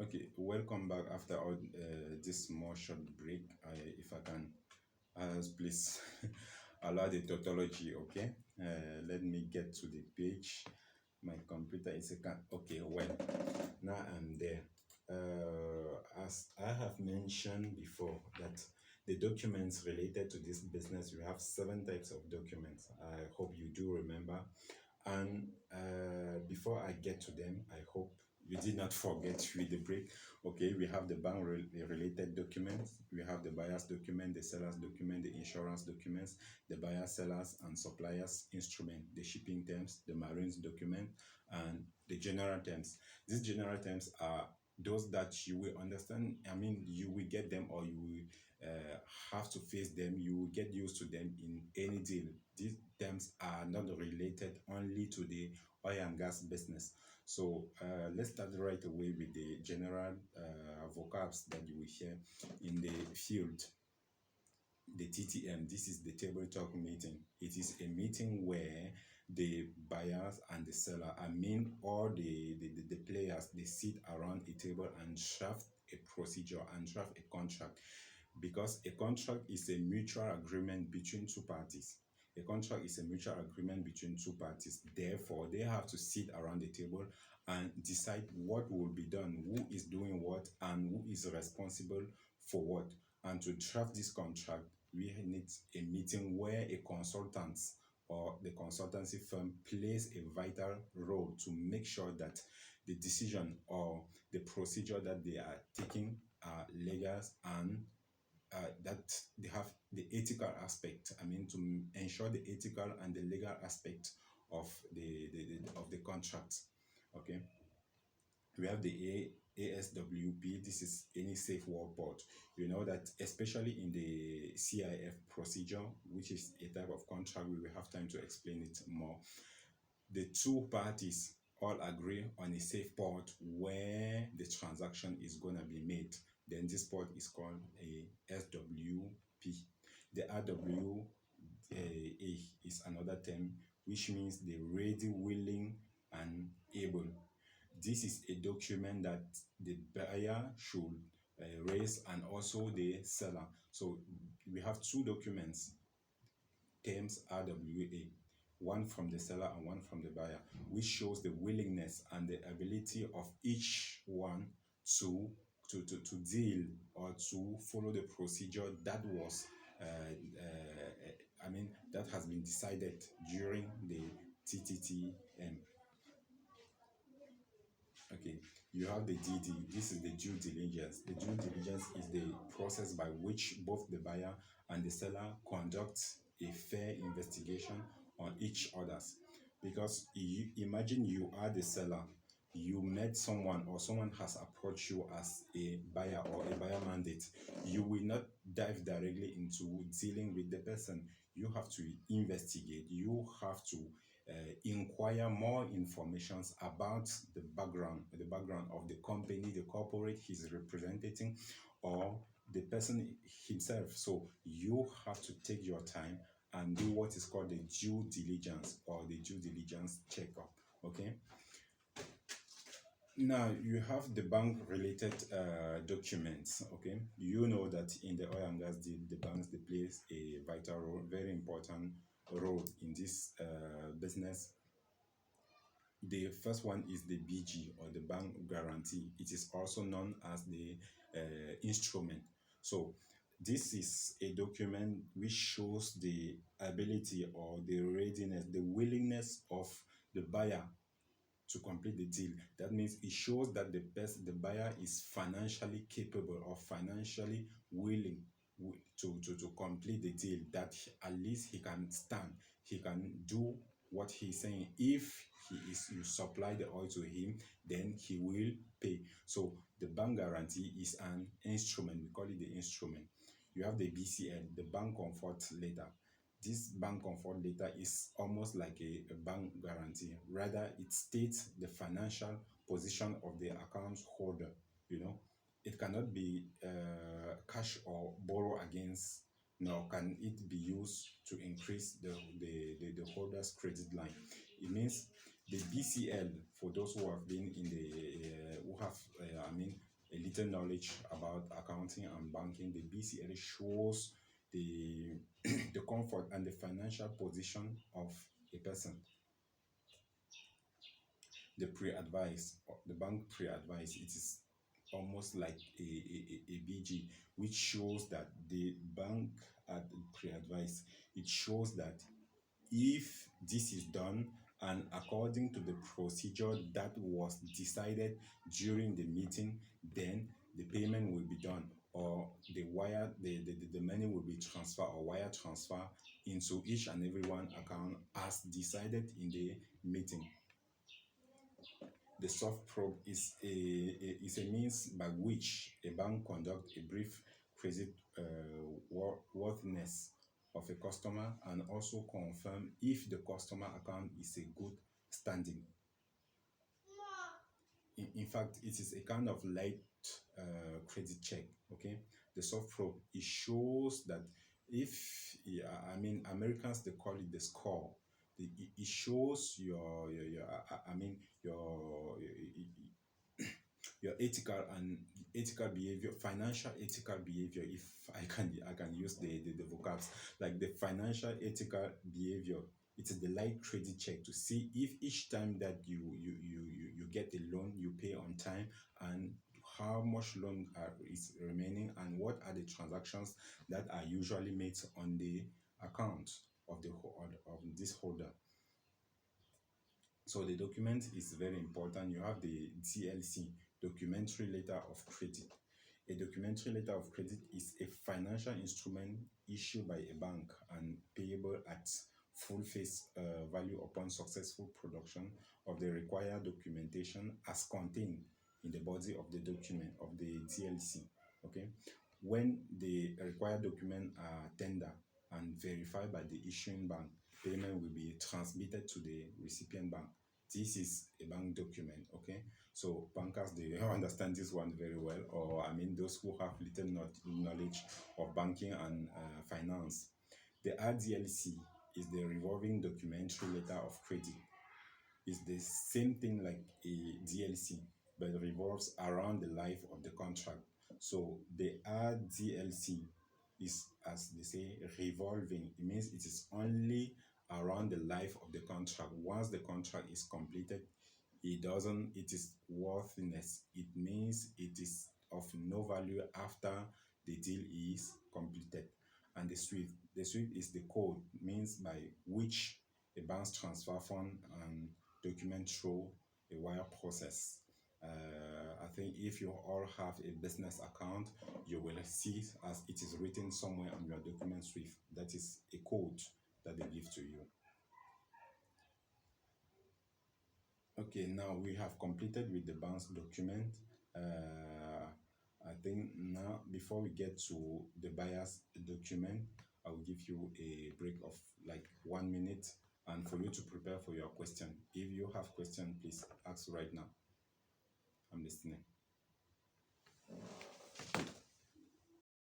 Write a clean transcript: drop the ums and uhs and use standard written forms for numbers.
Okay, welcome back after all this small short break. If I can, please allow the tautology. Okay, let me get to the page. My computer is okay. Well, now I'm there. As I have mentioned before, that the documents related to this business, we have 7 types of documents. I hope you do remember. And before I get to them, I hope you did not forget with the break. Okay, we have the bank related documents, we have the buyer's document, the seller's document, the insurance documents, the buyer, sellers, and suppliers instrument, the shipping terms, the marines document, and the general terms. These general terms are those that you will understand. I mean, you will get them, or you will have to face them. You will get used to them in any deal. These terms are not related only to the oil and gas business. So let's start right away with the general vocabs that you will hear in the field. The TTM, this is the table talk meeting. It is a meeting where the buyers and the seller, I mean all the players, they sit around a table and draft a procedure and draft a contract, because a contract is a mutual agreement between two parties. A contract is a mutual agreement between two parties. Therefore, they have to sit around the table and decide what will be done, who is doing what, and who is responsible for what. And to draft this contract, we need a meeting where a consultant or the consultancy firm plays a vital role to make sure that the decision or the procedure that they are taking are legal, and that they have the ethical aspect. I mean, to ensure the ethical and the legal aspect of the contract. Okay, we have the ASWP. This is any safe work port. You know that especially in the CIF procedure, which is a type of contract, we will have time to explain it more. The two parties all agree on a safe port where the transaction is going to be made. Then this port is called a SWP. The RWA is another term, which means the ready, willing, and able. This is a document that the buyer should raise, and also the seller. So we have two documents, terms RWA, one from the seller and one from the buyer, which shows the willingness and the ability of each one to deal or to follow the procedure that was that has been decided during the TTTM. Okay, you have the DD. This is the due diligence. The due diligence is the process by which both the buyer and the seller conduct a fair investigation on each other's. Because imagine you are the seller, you met someone, or someone has approached you as a buyer or a buyer mandate. You will not dive directly into dealing with the person. You have to investigate. You have to inquire more informations about the background of the company, the corporate he's representing, or the person himself. So you have to take your time and do what is called the due diligence, or the due diligence checkup. Okay, now you have the bank related documents. Okay, you know that in the oil and gas deal, the banks, they plays a vital role, very important role in this business. The first one is the BG, or the bank guarantee. It is also known as the instrument. So this is a document which shows the ability, or the readiness, the willingness of the buyer to complete the deal. That means it shows that the buyer is financially capable, or financially willing to complete the deal, that at least he can stand, he can do what he's saying. If you supply the oil to him, then he will pay. So the bank guarantee is an instrument. We call it the instrument. You have the BCL, the bank comfort letter. This bank comfort letter is almost like a bank guarantee. Rather, it states the financial position of the account holder. It cannot be cash or borrow against, nor can it be used to increase the holder's credit line. It means the BCL, for those who have been in the who have little knowledge about accounting and banking, the BCL shows the the comfort and the financial position of a person. The pre-advice, the bank pre-advice, it is almost like a BG, which shows that the bank at pre-advice, it shows that if this is done and according to the procedure that was decided during the meeting, then the payment will be done, or the money will be transferred or wire transfer into each and every one account as decided in the meeting. The soft probe is a means by which a bank conducts a brief credit worthiness of a customer and also confirm if the customer account is a good standing. In fact, it is a kind of light credit check. Okay, the soft probe, it shows that if, yeah, I mean, Americans, they call it the score. It shows your I mean your ethical behavior, financial ethical behavior, if I can use the vocabs, like the financial ethical behavior. It is the light credit check to see if each time that you get a loan, you pay on time, and how much loan is remaining, and what are the transactions that are usually made on the account of of this holder. So the document is very important. You have the DLC, documentary letter of credit. A documentary letter of credit is a financial instrument issued by a bank and payable at full face value upon successful production of the required documentation as contained in the body of the document of the DLC. Okay, when the required documents are tendered and verified by the issuing bank, payment will be transmitted to the recipient bank. This is a bank document. Okay, so bankers, they understand this one very well, or I mean those who have little knowledge of banking and finance. The RDLC is the revolving documentary letter of credit. It's the same thing like a DLC, but it revolves around the life of the contract. So the RDLC is, as they say, revolving. It means it is only around the life of the contract. Once the contract is completed, it is worthless. It means it is of no value after the deal is completed. And the SWIFT is the code, means by which a bank's transfer fund and document through a wire process. I think if you all have a business account, you will see as it is written somewhere on your document SWIFT. That is a code that they give to you. Okay, now we have completed with the bank's document. I think now, before we get to the buyer's document, I will give you a break of like 1 minute and for you to prepare for your question. If you have question, please ask right now. I'm listening.